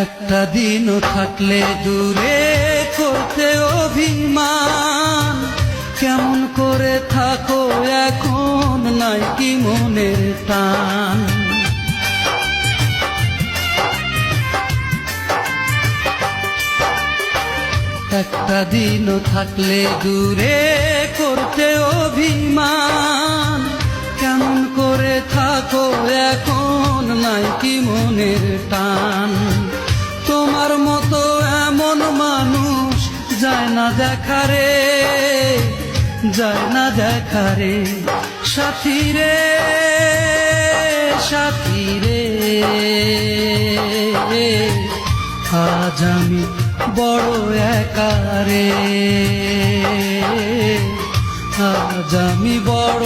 একটা দিনও থাকলে দূরে করতে অভিমান, কেমন করে থাকো এখন নাই কি মনের টান। একটা দিনও থাকলে দূরে করতে অভিমান, কেমন করে থাকো এখন নাই কি মনের টান। তোমার মতো এমন মানুষ যায় না দেখারে, যায় না দেখারে সাথী রে, সাথী রে। আজ আমি বড় একা রে, আজ আমি বড়